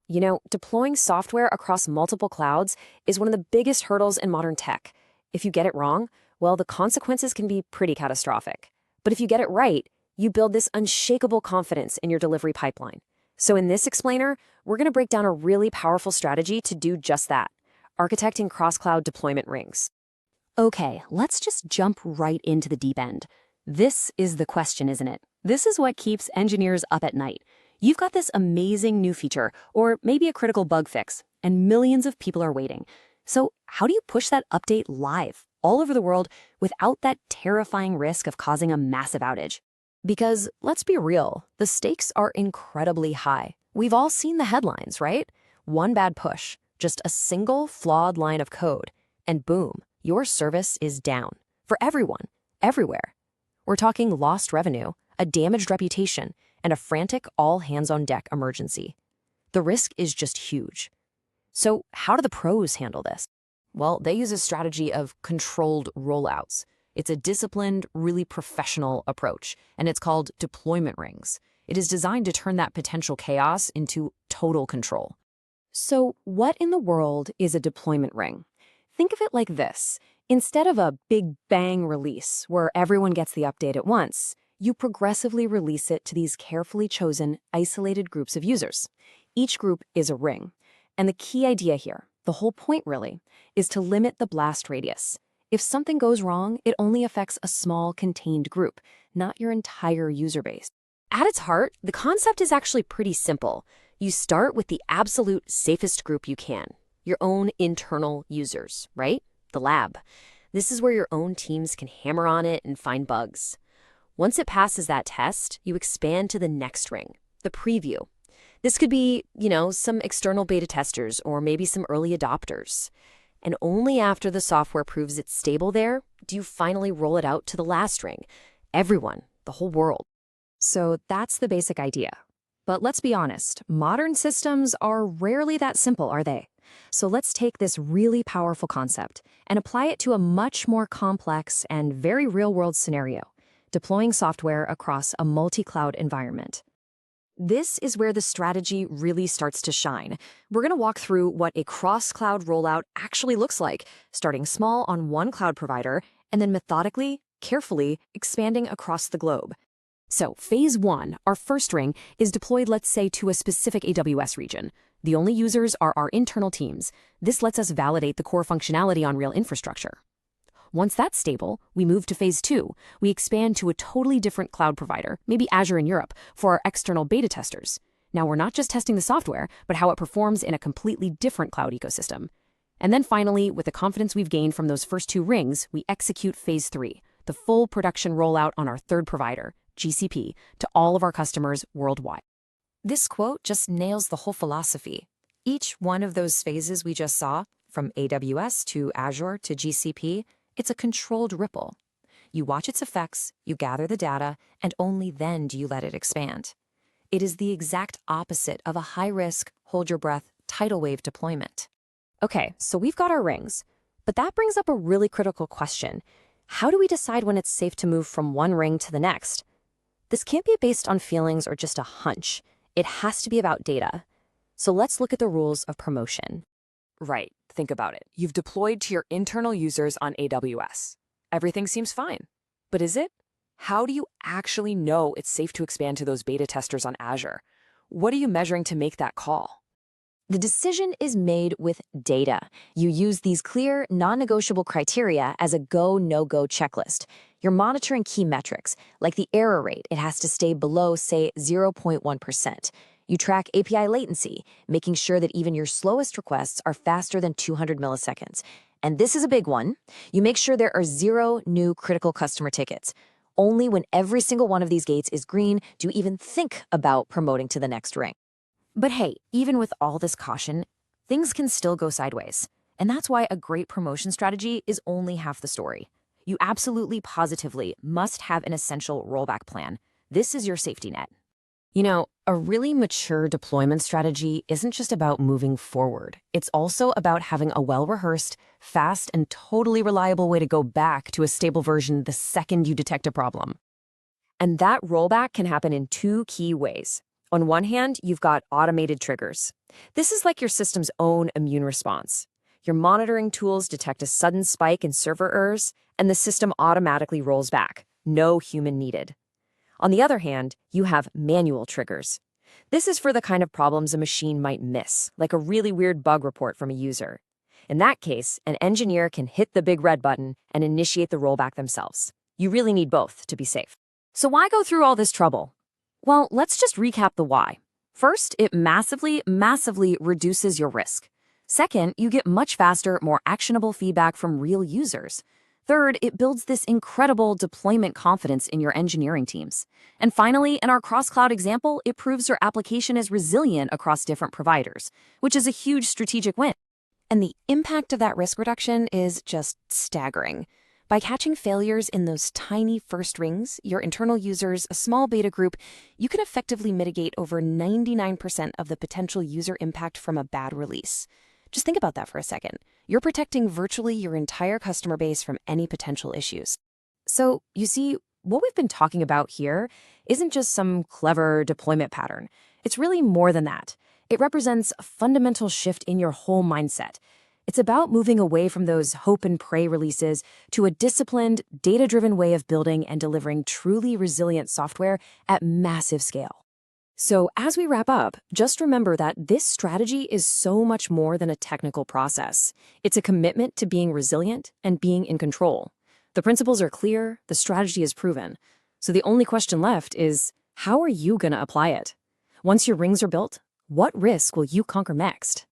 Deploying software across multiple clouds is one of the biggest hurdles in modern tech. If you get it wrong, well, the consequences can be pretty catastrophic. But if you get it right, you build this unshakable confidence in your delivery pipeline. So in this explainer, we're going to break down a really powerful strategy to do just that, architecting cross-cloud deployment rings. Okay, let's just jump right into the deep end. This is the question, isn't it? This is what keeps engineers up at night. You've got this amazing new feature, or maybe a critical bug fix, and millions of people are waiting. So how do you push that update live, all over the world, without that terrifying risk of causing a massive outage? Because, let's be real, the stakes are incredibly high. We've all seen the headlines, right? One bad push, just a single flawed line of code, and boom, your service is down. For everyone, everywhere. We're talking lost revenue, a damaged reputation, and a frantic all-hands-on-deck emergency. The risk is just huge. So how do the pros handle this? Well, they use a strategy of controlled rollouts. It's a disciplined, really professional approach, and it's called deployment rings. It is designed to turn that potential chaos into total control. So what in the world is a deployment ring? Think of it like this. Instead of a big bang release where everyone gets the update at once, you progressively release it to these carefully chosen, isolated groups of users. Each group is a ring. And the key idea here, the whole point really, is to limit the blast radius. If something goes wrong, it only affects a small, contained group, not your entire user base. At its heart, the concept is actually pretty simple. You start with the absolute safest group you can, your own internal users, right? The lab. This is where your own teams can hammer on it and find bugs. Once it passes that test, you expand to the next ring, the preview. This could be, some external beta testers or maybe some early adopters. And only after the software proves it's stable there, do you finally roll it out to the last ring. Everyone, the whole world. So that's the basic idea. But let's be honest, modern systems are rarely that simple, are they? So let's take this really powerful concept and apply it to a much more complex and very real-world scenario, deploying software across a multi-cloud environment. This is where the strategy really starts to shine. We're going to walk through what a cross-cloud rollout actually looks like, starting small on one cloud provider and then methodically, carefully expanding across the globe. So phase one, our first ring, is deployed, let's say, to a specific AWS region. The only users are our internal teams. This lets us validate the core functionality on real infrastructure. Once that's stable, we move to phase two. We expand to a totally different cloud provider, maybe Azure in Europe, for our external beta testers. Now, we're not just testing the software, but how it performs in a completely different cloud ecosystem. And then finally, with the confidence we've gained from those first two rings, we execute phase three, the full production rollout on our third provider, GCP, to all of our customers worldwide. This quote just nails the whole philosophy. Each one of those phases we just saw, from AWS to Azure to GCP, it's a controlled ripple. You watch its effects, you gather the data, and only then do you let it expand. It is the exact opposite of a high-risk, hold-your-breath, tidal wave deployment. Okay, so we've got our rings, but that brings up a really critical question. How do we decide when it's safe to move from one ring to the next? This can't be based on feelings or just a hunch. It has to be about data. So let's look at the rules of promotion. Right, think about it. You've deployed to your internal users on AWS. Everything seems fine. But is it? How do you actually know it's safe to expand to those beta testers on Azure? What are you measuring to make that call? The decision is made with data. You use these clear, non-negotiable criteria as a go, no-go checklist. You're monitoring key metrics, like the error rate. It has to stay below, say, 0.1%. You track API latency, making sure that even your slowest requests are faster than 200 milliseconds. And this is a big one. You make sure there are 0 new critical customer tickets. Only when every single one of these gates is green do you even think about promoting to the next ring. But hey, even with all this caution, things can still go sideways. And that's why a great promotion strategy is only half the story. You absolutely, positively must have an essential rollback plan. This is your safety net. A really mature deployment strategy isn't just about moving forward. It's also about having a well-rehearsed, fast, and totally reliable way to go back to a stable version the second you detect a problem. And that rollback can happen in two key ways. On one hand, you've got automated triggers. This is like your system's own immune response. Your monitoring tools detect a sudden spike in server errors, and the system automatically rolls back. No human needed. On the other hand, you have manual triggers. This is for the kind of problems a machine might miss, like a really weird bug report from a user. In that case, an engineer can hit the big red button and initiate the rollback themselves. You really need both to be safe. So why go through all this trouble? Well, let's just recap the why. First, it massively reduces your risk. Second, you get much faster, more actionable feedback from real users. Third, it builds this incredible deployment confidence in your engineering teams. And finally, in our cross-cloud example, it proves your application is resilient across different providers, which is a huge strategic win. And the impact of that risk reduction is just staggering. By catching failures in those tiny first rings, your internal users, a small beta group, you can effectively mitigate over 99% of the potential user impact from a bad release. Just think about that for a second. You're protecting virtually your entire customer base from any potential issues. So, you see, what we've been talking about here isn't just some clever deployment pattern. It's really more than that. It represents a fundamental shift in your whole mindset. It's about moving away from those hope and pray releases to a disciplined, data-driven way of building and delivering truly resilient software at massive scale. So as we wrap up, just remember that this strategy is so much more than a technical process. It's a commitment to being resilient and being in control. The principles are clear, the strategy is proven. So the only question left is, how are you going to apply it? Once your rings are built, what risk will you conquer next?